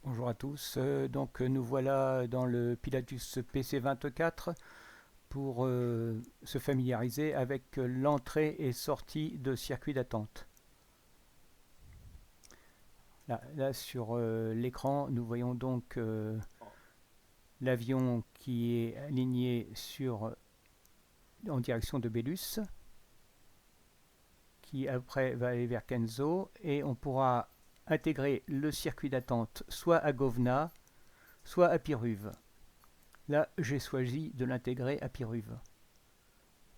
Bonjour à tous. Nous voilà dans le Pilatus PC24 pour se familiariser avec l'entrée et sortie de circuit d'attente. Là, sur l'écran, nous voyons donc l'avion qui est aligné en direction de Belus, qui après va aller vers Kenzo, et on pourra intégrer le circuit d'attente soit à Govna, soit à Piruve. Là, j'ai choisi de l'intégrer à Piruve.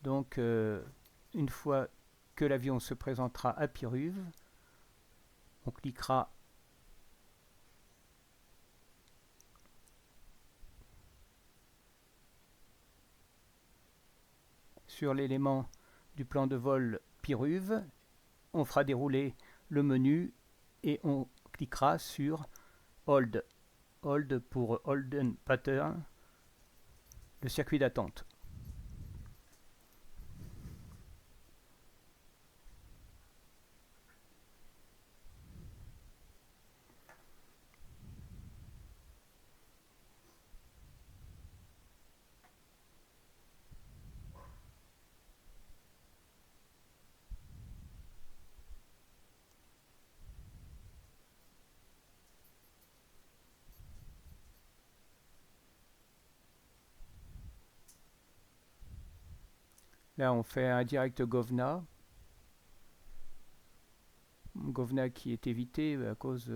Donc, une fois que l'avion se présentera à Piruve, on cliquera sur l'élément du plan de vol Piruve, on fera dérouler le menu et on cliquera sur Hold. Hold pour Holden Pattern, le circuit d'attente. Là, on fait un direct Govna. Govna qui est évité à cause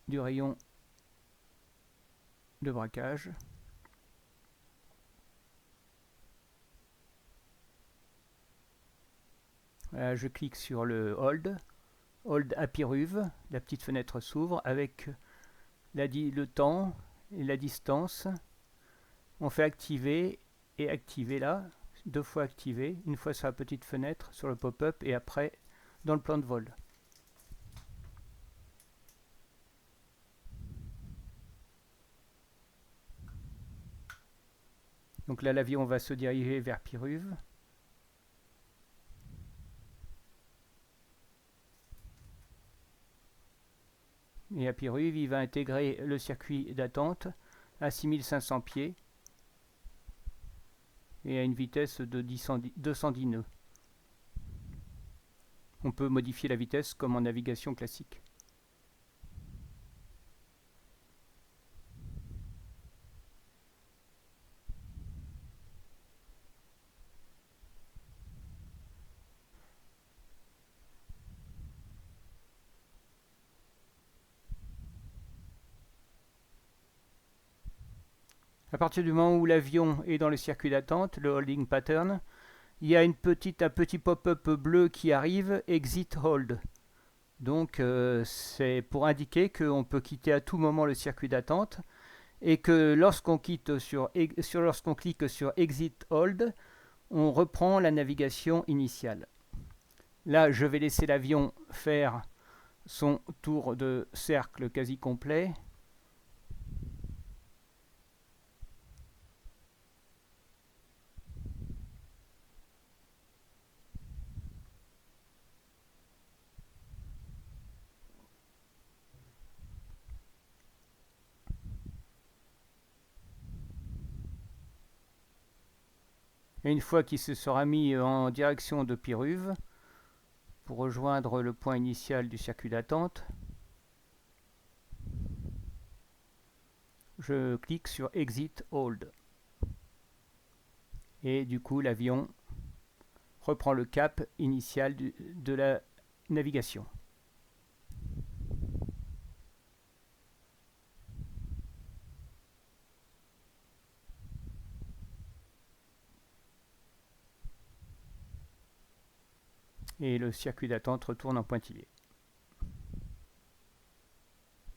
du rayon de braquage. Là, je clique sur le Hold. Hold à Piruve. La petite fenêtre s'ouvre avec le temps et la distance. On fait activer et activer là, deux fois activer, une fois sur la petite fenêtre, sur le pop-up et après dans le plan de vol. Donc là, l'avion va se diriger vers Piruve. Et à Piruve, il va intégrer le circuit d'attente à 6500 pieds et à une vitesse de 210 nœuds. On peut modifier la vitesse comme en navigation classique. À partir du moment où l'avion est dans le circuit d'attente, le holding pattern, il y a un petit pop-up bleu qui arrive, Exit Hold. Donc c'est pour indiquer qu'on peut quitter à tout moment le circuit d'attente et que lorsqu'on clique sur Exit Hold, on reprend la navigation initiale. Là, je vais laisser l'avion faire son tour de cercle quasi complet. Et une fois qu'il se sera mis en direction de Piruve, pour rejoindre le point initial du circuit d'attente, je clique sur Exit Hold. Et du coup, l'avion reprend le cap initial de la navigation. Et le circuit d'attente retourne en pointillé.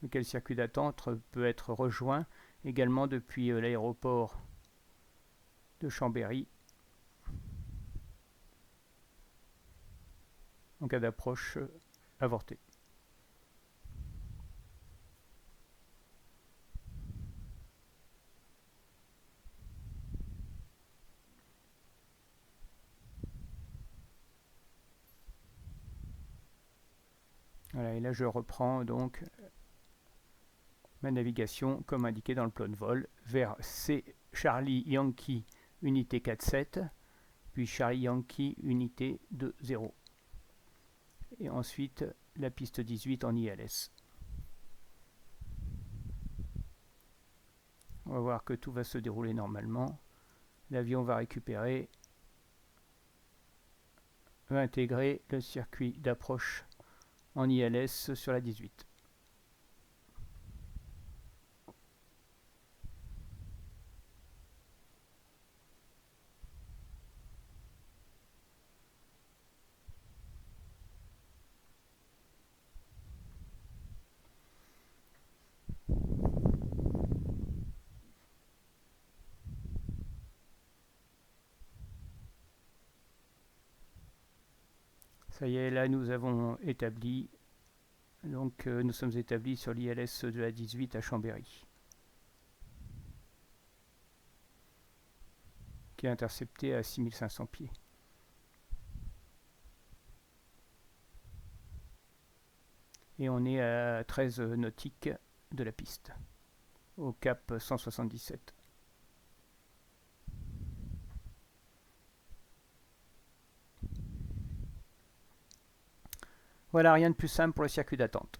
Lequel circuit d'attente peut être rejoint également depuis l'aéroport de Chambéry en cas d'approche avortée. Voilà, et là je reprends donc la navigation comme indiqué dans le plan de vol vers C Charlie Yankee unité 47, puis Charlie Yankee unité 20. Et ensuite la piste 18 en ILS. On va voir que tout va se dérouler normalement. L'avion va récupérer, va intégrer le circuit d'approche en ILS sur la 18. Ça y est, là nous avons établi, donc nous sommes établis sur l'ILS de la 18 à Chambéry, qui est intercepté à 6500 pieds. Et on est à 13 nautiques de la piste, au cap 177. Voilà, rien de plus simple pour le circuit d'attente.